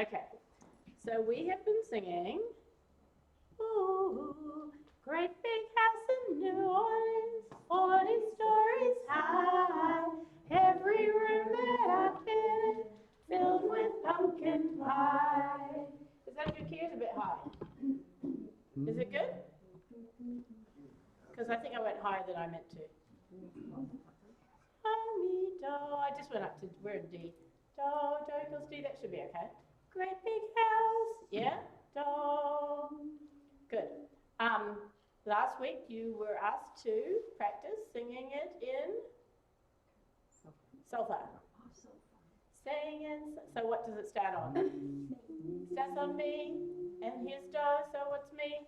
Okay, so we have been singing, ooh, great big house in New Orleans, 40 stories high, every room that I've been in filled with pumpkin pie. Is that a good key? It's a bit high. Is it good? Because I think I went higher than I meant to. Mi, do. I just went up to, we're in D. Do, do equals D, that should be okay. Great big house, yeah, do. Good. Last week you were asked to practice singing it in solfa. Singing, so what does it start on? Starts on me, and here's do, so what's me?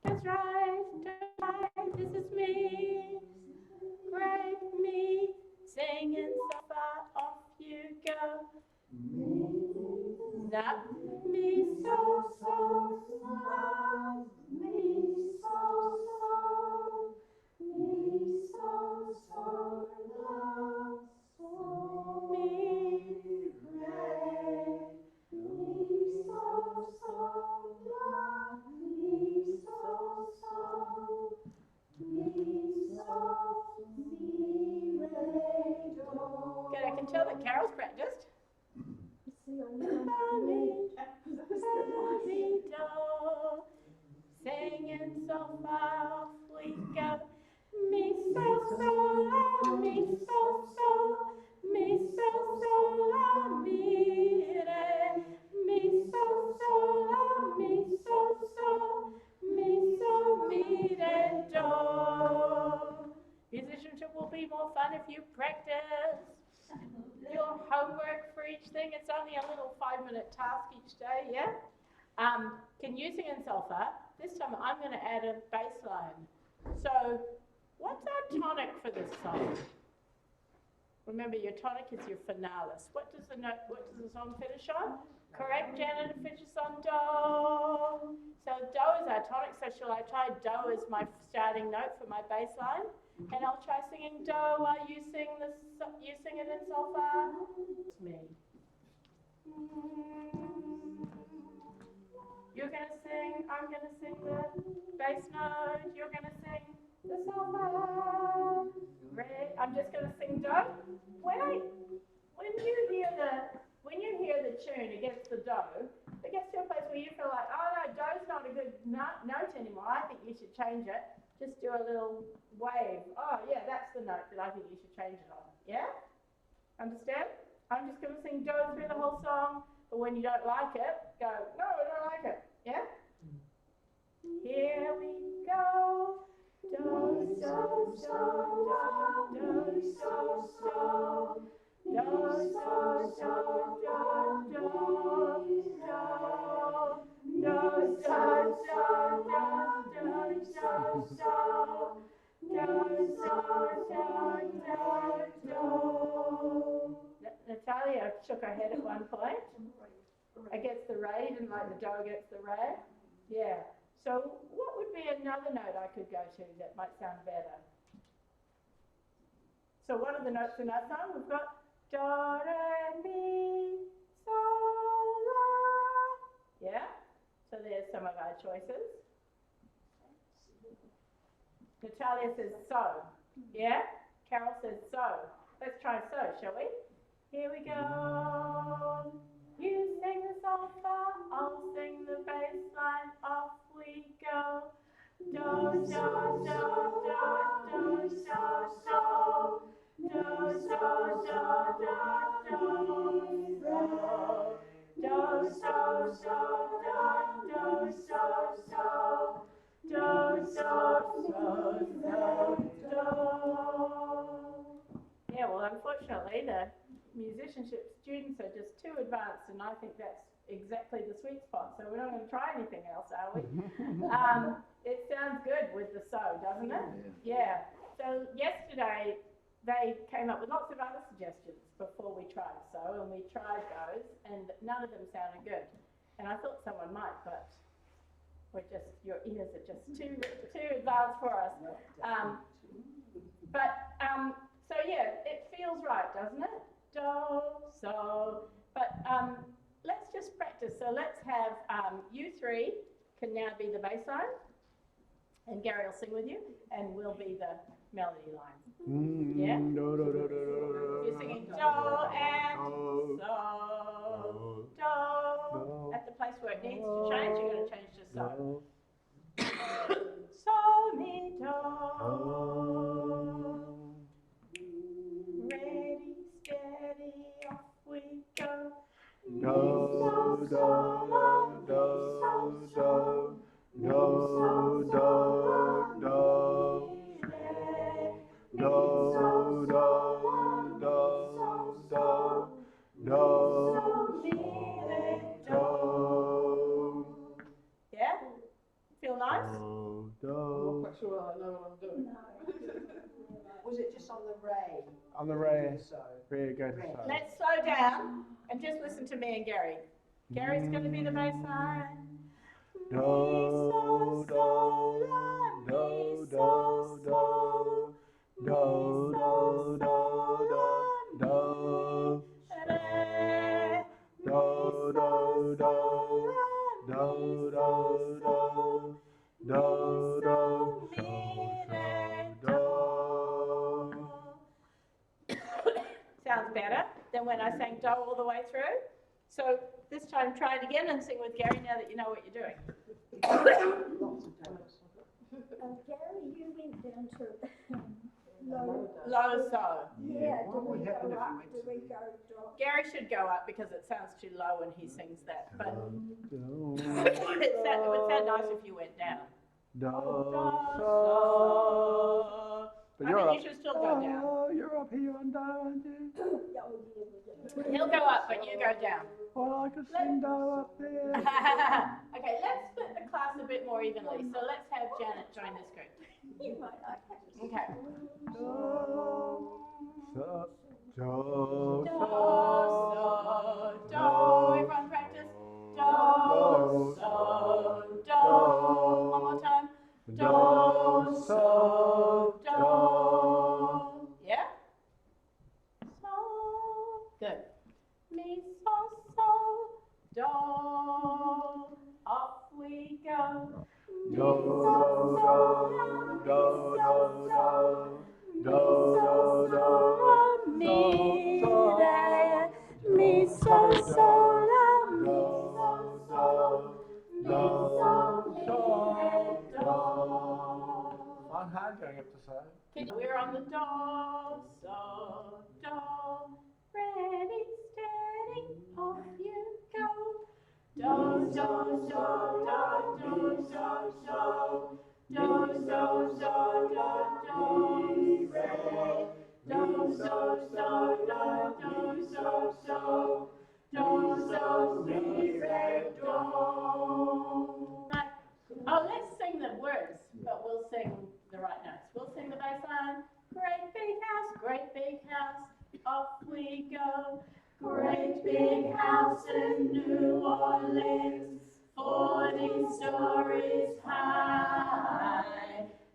That's right, this is me, great me, singing so far, off you go. Now, me so, so, so, me so, so, me so, so, love, so, me, great, me so, so, love, me so, so, me so, mi, re, do. Good, I can tell that Carol's practiced. Singing so far off we go. Me so so la, me so so, me so so la, mi re. Me so so la, me so so, me so mi re do. Musicianship will be more fun if you practice. Your homework for each thing, it's only a little 5-minute task each day, yeah? Can you sing in solfa? This time I'm going to add a bass line. So, what's our tonic for this song? Remember, your tonic is your finalis. What does the song finish on? Correct, Janet, it finishes on do. So do is our tonic, so shall I try do as my starting note for my bass line? And I'll try singing do while you sing it in solfa. It's me. You're gonna sing, I'm gonna sing the bass note, you're gonna sing the solfa. I'm just gonna sing do. When you hear the tune against the do, it gets to a place where you feel like, oh no, do's not a good note anymore. I think you should change it. Just do a little wave. Oh yeah, that's the note that I think you should change it on. Yeah? Understand? I'm just going to sing do through the whole song, but when you don't like it, go, no, I don't like it. Yeah? Here we go. Do, so, so, do, do, so, so. Do, so, so, do, do, do. Do, so, so, do, do, so, so. Do, so, so, do, do. Natalia shook her head at one point against the re, didn't like the do against the re. Yeah. So what would be another note I could go to that might sound better? So what are the notes in that song? We've got do, re, mi, sol, la. Yeah? So there's some of our choices. Natalia says so. Yeah? Carol says so. Let's try so, shall we? Here we go. You sing the solfa, I'll sing the bass line, off we go. Do, do, do, do, do, so, so. Do, do, do, do, do, so. Do, so, so, do, so, so. Do, so, so, do. Yeah, well, unfortunately, the musicianship students are just too advanced, and I think that's exactly the sweet spot. So we're not going to try anything else, are we? It sounds good with the so, doesn't it? Yeah. So yesterday they came up with lots of other suggestions before we tried so, and we tried those, and none of them sounded good. And I thought someone might, but your ears are just too advanced for us. So yeah, it feels right, doesn't it? do, so. But let's just practice. So let's have you three can now be the bass line, and Gary will sing with you, and we'll be the melody line. Yeah? You're singing do and so, do. At the place where it needs to change, you're going to change to so. So, mi, do. Ready, steady, off we go. Do, do, do, do, do, do, do, do, do, do, do, do, do. Yeah? Feel nice? I'm not quite sure I know what I'm doing. No. Was it just on the re? On the re, So. re, go to so. Let's slow down and just listen to me and Gary. Gary's going to be the bass line. Do, do, do, do, do, do, do, do, do, do, do, do, do, do, do, do, do, Sounds better than when I sang do all the way through. So this time try it again and sing with Gary now that you know what you're doing. Gary, you went down to low. Low so. Yeah, What do would we happen go if you up? went Do to we go drop? Gary should go up because it sounds too low when he sings that. But it would sound nice if you went down. do, So. But I you're think up. you should still go down. Oh, you're up here on do, aren't you? He'll go up, but you go down. Oh, I could sing do up there. Okay, let's split the class a bit more evenly. So let's have Janet join this group. You might like it. Okay. Do, so, do, Do, so, so, do. Everyone practice. Do, so, do. One more time. Do, so, do. Yeah? So. Good. Mi, so, so, do. Off we go. Mi, do, so, so, do, do, do, do, mi, re, mi, so, so, la, mi, so, mi, so, mi, re, do. Fun hard going up to so. We're on the do, so, do. Ready, steady, off you go. Do, do, do, do, do, do, do. Do, do, do, do, do, re. Do, do, do, do, do, do, do. Do, do, mi, re, do. Oh, let's sing the words, but we'll sing the right notes. We'll sing the bass line. Great big house, off we go. Great big house in New Orleans, 40 stories high.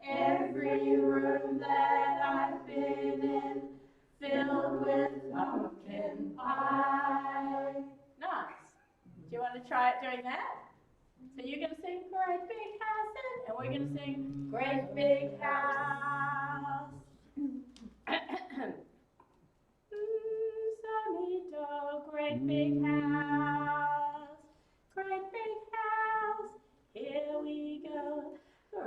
Every room that I've been in, filled with pumpkin pie. Nice. Do you want to try it doing that? So you're going to sing great big house and we're going to sing great big house. Sunny do, great big house. Great big house, here we go.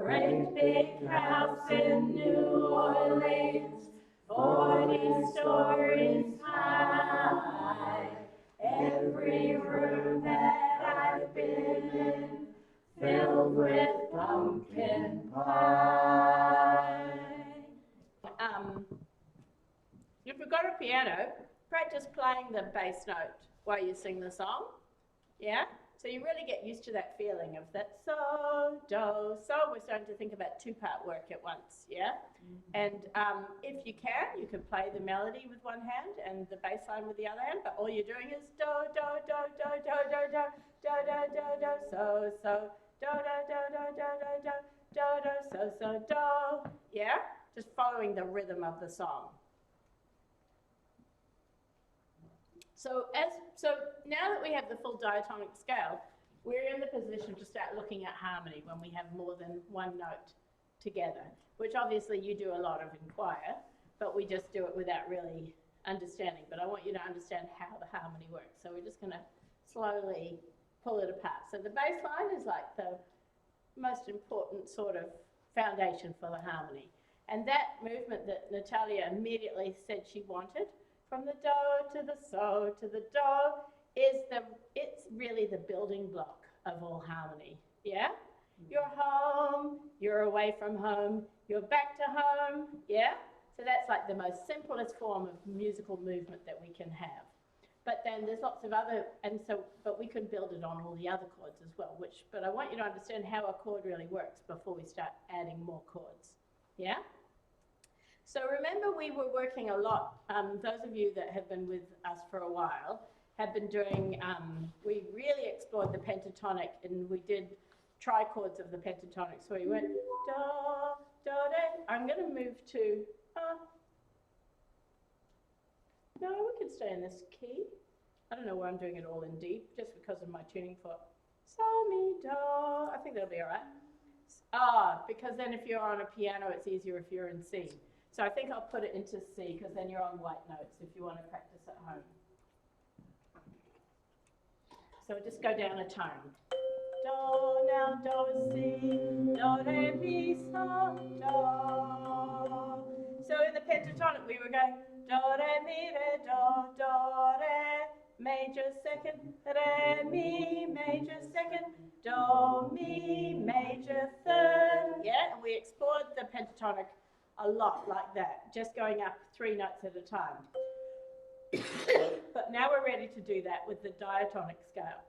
Great big house in New Orleans, 40 stories high. Every room that I've been in, filled with pumpkin pie. If you've got a piano, practice playing the bass note while you sing the song. Yeah? So you really get used to that feeling of that so, do, so. We're starting to think about two-part work at once, yeah? And if you can, you can play the melody with one hand and the bass line with the other hand, but all you're doing is do, do, do, do, do, do, do, do, do, do, do, so, so, do, do, do, do, do, do, do, do, so, so, do, yeah? Just following the rhythm of the song. So now that we have the full diatonic scale, we're in the position to start looking at harmony when we have more than one note together, which obviously you do a lot of in choir, but we just do it without really understanding. But I want you to understand how the harmony works. So we're just going to slowly pull it apart. So the bass line is like the most important sort of foundation for the harmony. And that movement that Natalia immediately said she wanted, from the do to the so to the do, it's really the building block of all harmony. Yeah? You're home, you're away from home, you're back to home. Yeah? So that's like the most simplest form of musical movement that we can have. But then there's lots of other, but we can build it on all the other chords as well, but I want you to understand how a chord really works before we start adding more chords. Yeah? So remember, we were working a lot, those of you that have been with us for a while have been doing, we really explored the pentatonic, and we did trichords of the pentatonic. So we went do, do, de. I'm going to move to, no, we can stay in this key. I don't know why I'm doing it all in D, just because of my tuning fork. So, mi, do. I think that'll be all right. Because then if you're on a piano, it's easier if you're in C. So I think I'll put it into C, because then you're on white notes if you want to practice at home. So just go down a tone. Do, now do is C, do, re, mi, so, do. So in the pentatonic we were going do, re, mi, re, do, re, major second, re, mi, major second, do, mi, major third. Yeah, and we explored the pentatonic a lot like that, just going up 3 notes at a time. But now we're ready to do that with the diatonic scale.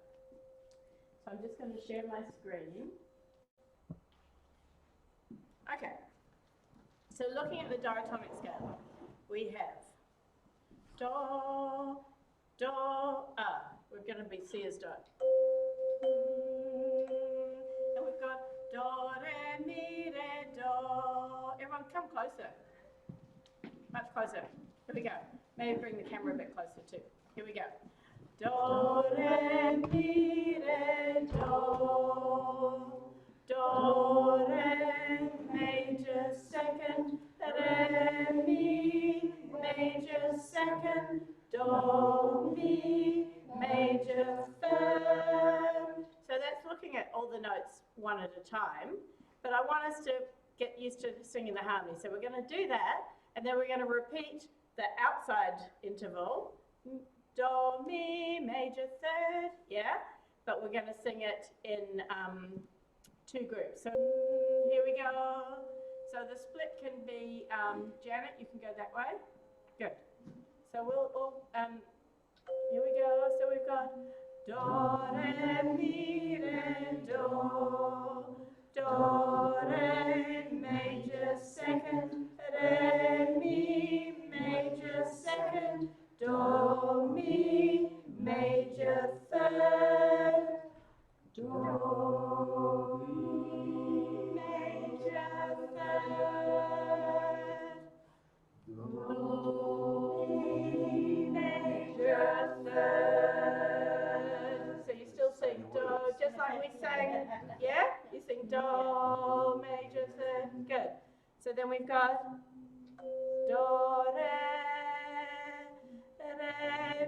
So I'm just going to share my screen. Okay. So looking at the diatonic scale, we have do, do, we're going to be C as do. And we've got do, re, mi, re, do. Everyone come closer. Much closer. Here we go. Maybe bring the camera a bit closer too. Here we go. Do, re, mi, re, do. Do, re, major second, re, mi, major second, do, mi, major third. So that's looking at all the notes one at a time, but I want us to get used to singing the harmony. So we're going to do that, and then we're going to repeat the outside interval, do, mi, major third, yeah? But we're going to sing it in 2 groups. So here we go. So the split can be, Janet, you can go that way. Good. So we'll all, here we go. So we've got do, re, mi, re, do. Do, re, major second, re, mi, major second, do, mi, major third, do, mi, major third, do, mi, major third. So you still sing do, just like we sang, yeah? You sing do, major third, good. So then we've got do, re,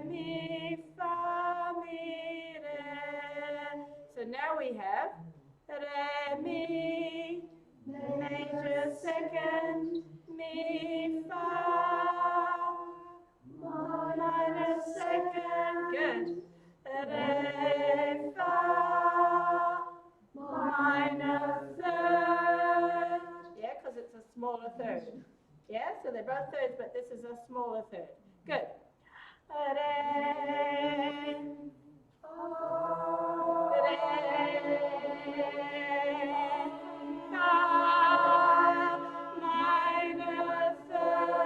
mi, fa, mi, re. So now we have re, mi, major second, mi, fa, minor second, good. Re, fa, minor third. Yeah, because it's a smaller third. Yeah, so they're both thirds, but this is a smaller third. Good. Re, fa, minor third.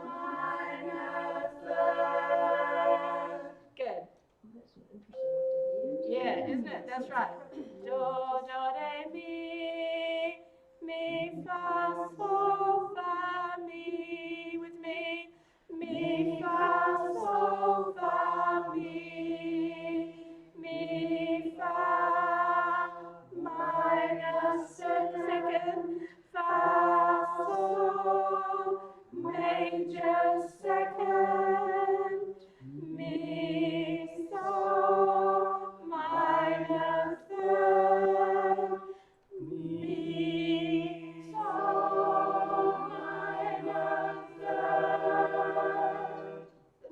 Minor third. Good. Yeah, isn't it? That's right. Do, re, mi, fa, sol, fa, major second, mi, so, minor third, mi, so, minor third,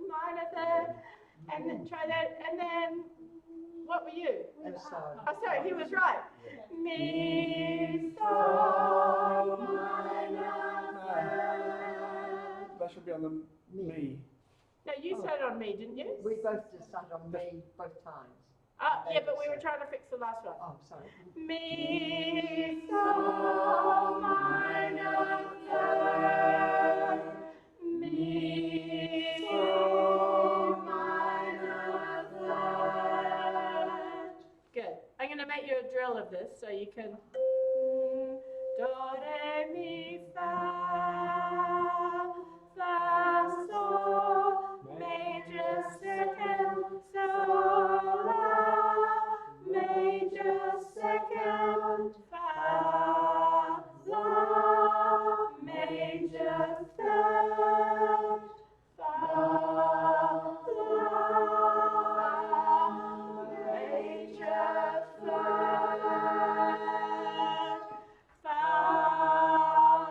minor third, and then try that, and then, what were you? Oh, sorry. Oh, sorry, he was right. Mi, so, minor third. That should be on the me. No, you started on me, didn't you? We both just started on me both times. Yeah, but we were trying to fix the last one. Oh, sorry. Mi, so, minor third. Mi, so, minor third. Good. I'm going to make you a drill of this so you can. Do, re, mi, fa, sol, major second, sol, la, major second, fa, la, major third, fa, la, major third, fa,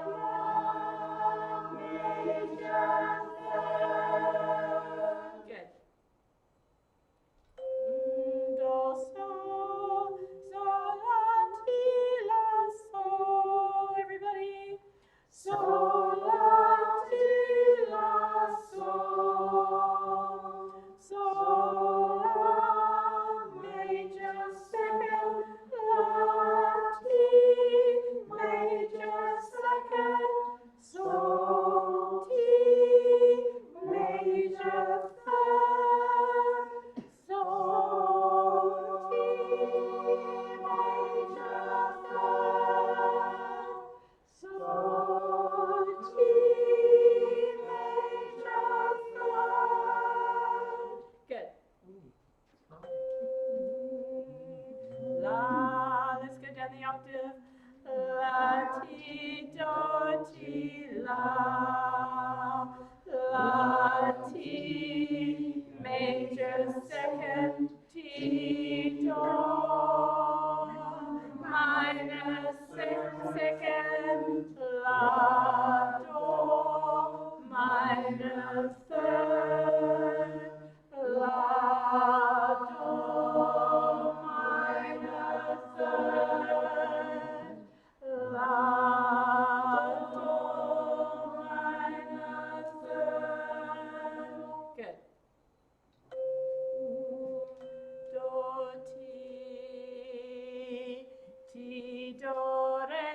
la, major third. Good. Do, sol, sol, la, ti, la, sol. Everybody. Sol, la, ti, la, sol. Sol, la, major second, la, ti, major second, sol, ti, major third, sol, ti, major third, sol, ti, major third. Good. La, let's go down the octave. La, ti, do, ti, la. La, ti, major second, ti, do. Minor second, la, do. Minor third, la, do. Minor third, la, do. Minor third. Good. Do, ti, do, re,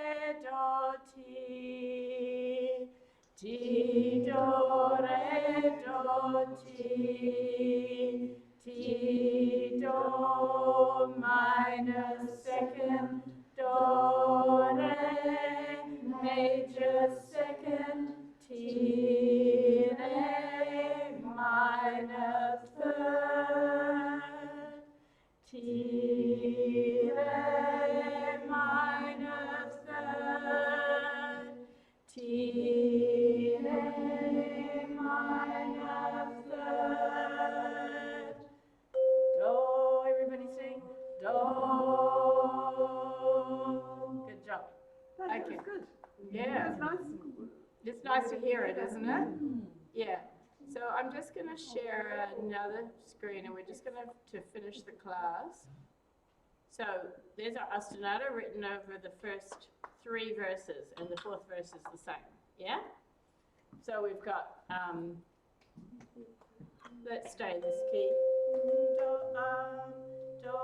do, ti, do, re, do, ti, do, minor second, do, re, major second, ti, re, minor third, ti, re, minor third, ti, re, minor third. Do, everybody sing. Do. Good job. Okay. Good. Yeah. That's nice. It's nice to hear it, isn't it? Yeah. So I'm just going to share another screen and we're just going to finish the class. So there's our ostinato written over the first 3 verses and the 4th verse is the same. Yeah? So we've got, let's stay this key. Do,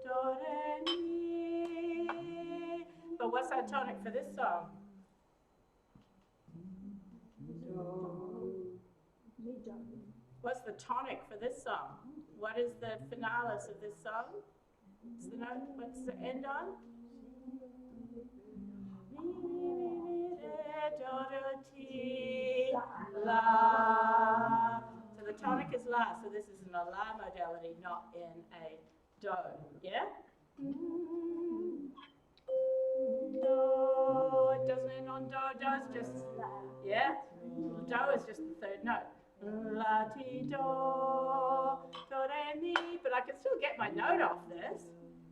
re, mi. But what's our tonic for this song? What's the tonic for this song? What is the finalis of this song? What's the note? What's the end on? La. So the tonic is la. So this is in a la modality, not in a do. Yeah? Do, it doesn't end on do. Do is just, yeah, do is just the third note. La, ti, do, re, mi. But I can still get my note off this.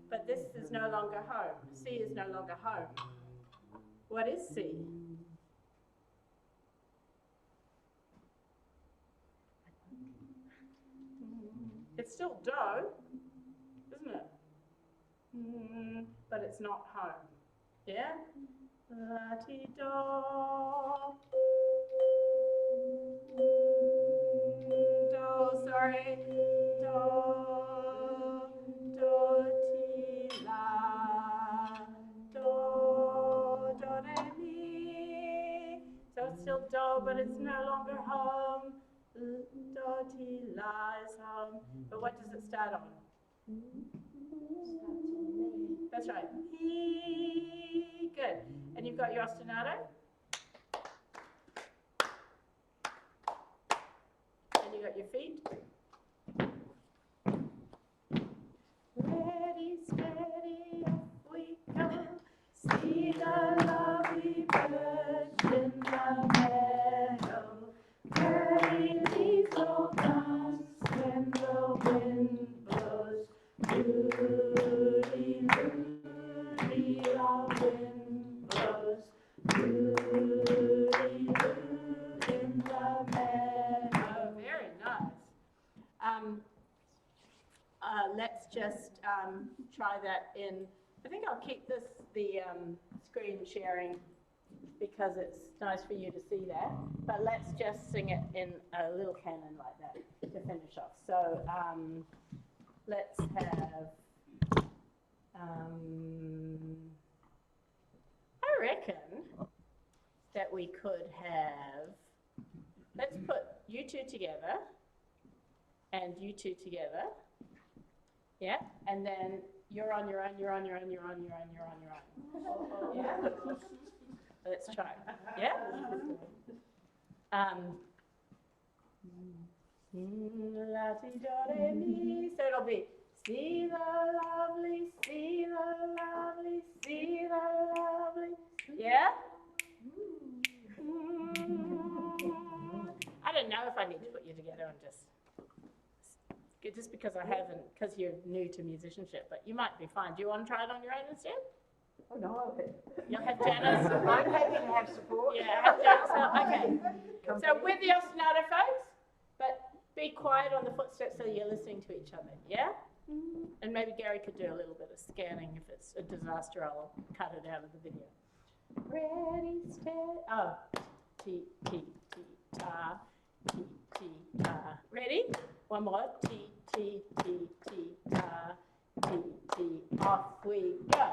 But this is no longer home. C is no longer home. What is C? It's still do, isn't it? But it's not home. Yeah? La, ti, do. Do, sorry. Do, ti, la. Do, re, mi. So it's still do, but it's no longer home. Do, ti, la is home. But what does it start on? That's right. He. Good. And you've got your ostinato. And you got your feet. Ready, steady, off we go. See the lovely birds in the meadow. Pretty leaves all dance when the wind blows. Doody, doody, the wind blows. Doody, doody, in the meadow. Very nice. Let's just try that in. I think I'll keep the screen sharing because it's nice for you to see that. But let's just sing it in a little canon like that to finish off. So let's have. I reckon that we could have. Let's put you two together and you two together. Yeah, and then you're on your own, you're on your own, you're on your own, you're on your own. Yeah? Let's try. Yeah? La, ti, do, re, mi. So it'll be see the lovely, see the lovely, see the lovely. Yeah? I don't know if I need to put you together and just because I haven't, because you're new to musicianship, but you might be fine. Do you want to try it on your own instead? Oh, no. You'll have Janice. I'm happy to have support. Yeah, have Janice help. Okay. So with the ostinato, folks, but be quiet on the footsteps so you're listening to each other, yeah? And maybe Gary could do a little bit of scanning. If it's a disaster, I'll cut it out of the video. Ready, steady. Oh, T, T, T, ta, T, T, ta. Ready? One more. T, T, T, T, ta, T, T. Off we go.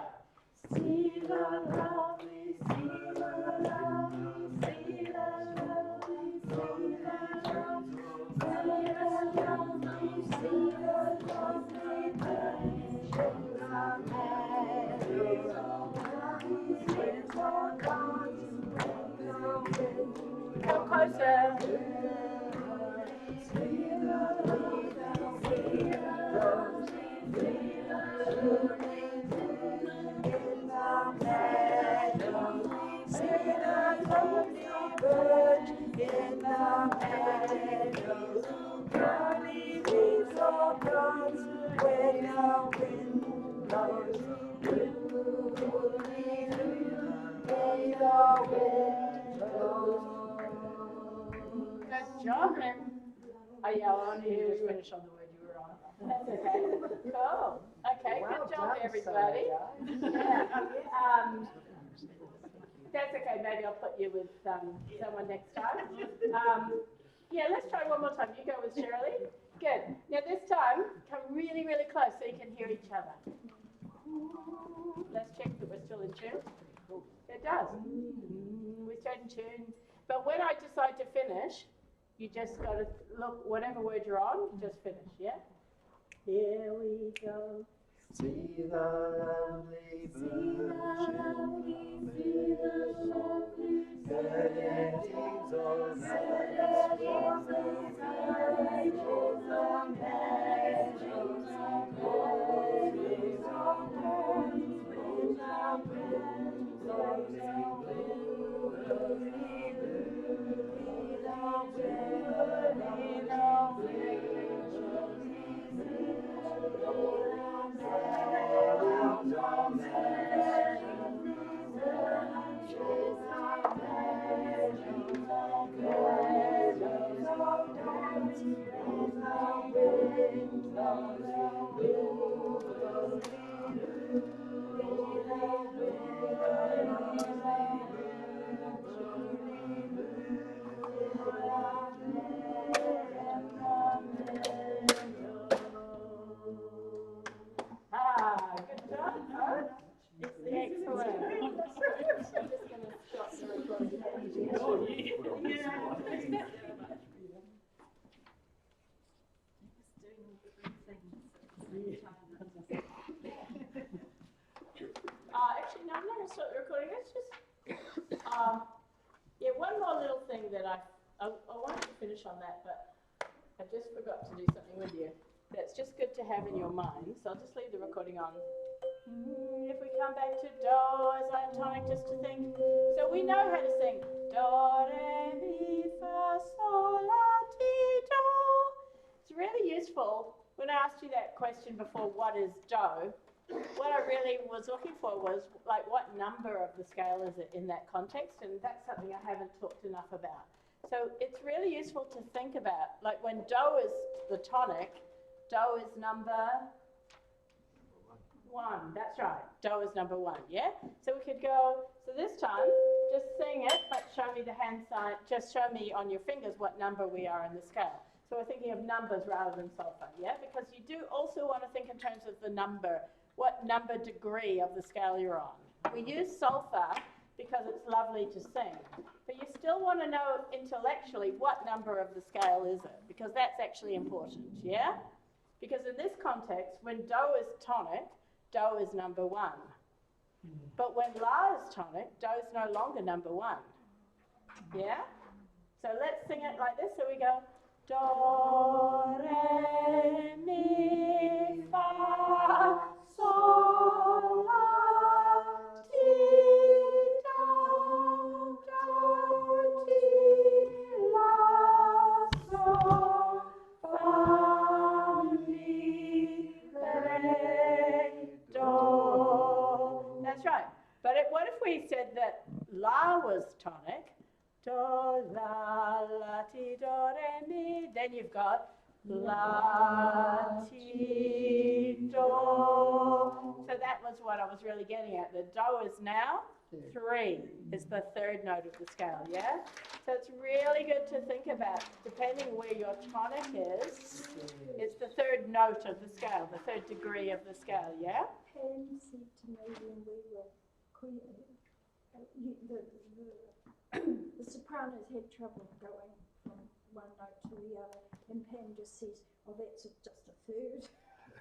See the lovely, see the lovely, see the lovely, see the lovely, see the lovely bird in the meadow. Come closer. Good job, man. Oh yeah, I wanted you to just finish on the word you were on. That's okay. Cool. Okay, Well good job, done, everybody. Sonia. That's okay. Maybe I'll put you with someone next time. Yeah, let's try one more time. You go with Shirley. Good. Now this time, come really, really close so you can hear each other. Let's check that we're still in tune. It does. We're still in tune. But when I decide to finish, you just got to look, whatever word you're on, just finish, yeah? Here we go. See the lovely birds in the Ah, good job. Huh? Excellent. I'm just going to stop the recording. Actually, no, I'm not going to stop the recording. Let's just, yeah, one more little thing that I wanted to finish on that, but I just forgot to do something with you. That's just good to have in your mind. So I'll just leave the recording on. If we come back to Do as diatonic, just to think. So we know how to sing Do, Re, Mi, Fa, Sol, La, Ti, Do. It's really useful. When I asked you that question before, what is Do? What I really was looking for was like what number of the scale is it in that context, and that's something I haven't talked enough about. So it's really useful to think about, like when Do is the tonic, Do is number 1. That's right. Do is number 1. Yeah. So we could go. So this time, just sing it, but show me the hand sign. Just show me on your fingers what number we are in the scale. So we're thinking of numbers rather than solfa. Yeah. Because you do also want to think in terms of the number. What number degree of the scale you're on. We use solfa because it's lovely to sing, but you still want to know intellectually what number of the scale is it, because that's actually important, yeah? Because in this context, when Do is tonic, Do is number 1. But when La is tonic, Do is no longer number 1, yeah? So let's sing it like this, so we go, Do, Re, Mi, Fa, Sol, La, Ti, Do, Do, Ti, La, Sol, Fa, Mi, Re, Do. That's right. But what if we said that La was tonic? Do, la, la, ti, do, re, mi. Then you've got la, ti, do. So that was what I was really getting at. The Do is now 3. It's the 3rd note of the scale, yeah? So it's really good to think about, depending where your tonic is, it's the 3rd note of the scale, the 3rd degree of the scale, yeah? Pen said to me when we were creating, the sopranos had trouble going from one note to the other, and Pam just says, oh, that's just a 3rd.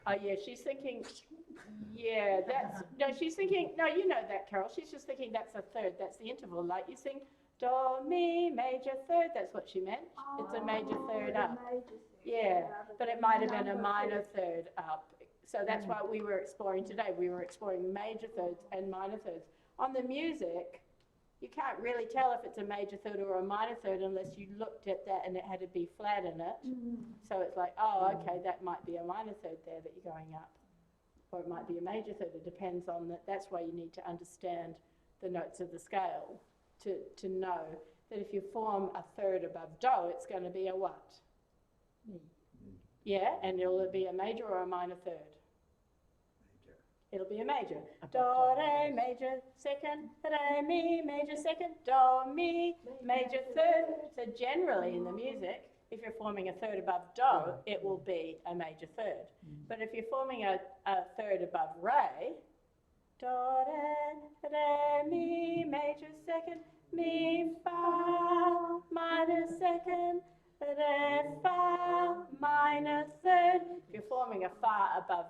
Oh, yeah, she's thinking, yeah, that's, no, she's thinking, no, you know that, Carol. She's just thinking that's a 3rd, that's the interval. Like you sing Do, Mi, major 3rd, that's what she meant. It's a major 3rd up. Yeah, but it might have been a minor 3rd up. So that's what we were exploring today. We were exploring major 3rds and minor 3rds. On the music, you can't really tell if it's a major 3rd or a minor 3rd unless you looked at that and it had to be flat in it. So it's like, oh, okay, that might be a minor 3rd there that you're going up. Or it might be a major 3rd. It depends on that. That's why you need to understand the notes of the scale to know that if you form a 3rd above Do, it's going to be a what? Yeah, and will it be a major or a minor 3rd? It'll be a major. Do, re, major 2nd, re, mi, major 2nd, do, mi, major 3rd. So generally in the music, if you're forming a 3rd above Do, it will be a major 3rd. But if you're forming a 3rd above Re, do, re, mi, major 2nd, mi, fa, minor 2nd, re, fa, minor 3rd. If you're forming a fa above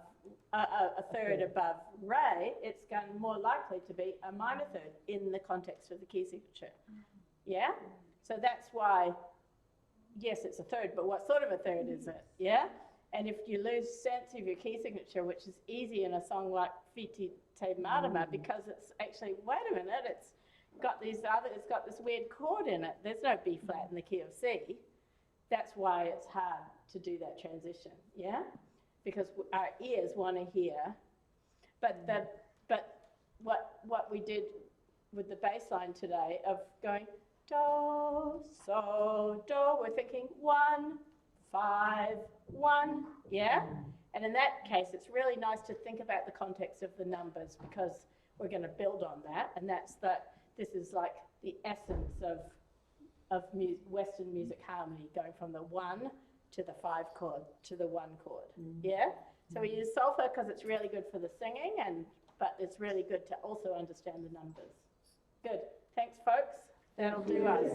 a 3rd above Re, it's going more likely to be a minor 3rd in the context of the key signature. Yeah? So that's why, yes, it's a 3rd, but what sort of a 3rd is it? Yeah? And if you lose sense of your key signature, which is easy in a song like Fiti Te Marama, because it's actually, wait a minute, it's got this weird chord in it. There's no B flat in the key of C. That's why it's hard to do that transition, yeah? Because our ears want to hear. But what we did with the bass line today of going do, so, do, we're thinking 1, 5, 1, yeah? And in that case, it's really nice to think about the context of the numbers because we're going to build on that. And this is like the essence of Western music harmony, going from the 1 to the 5 chord to the 1 chord, yeah? So we use solfa because it's really good for the singing, but it's really good to also understand the numbers. Good. Thanks, folks. That'll do us.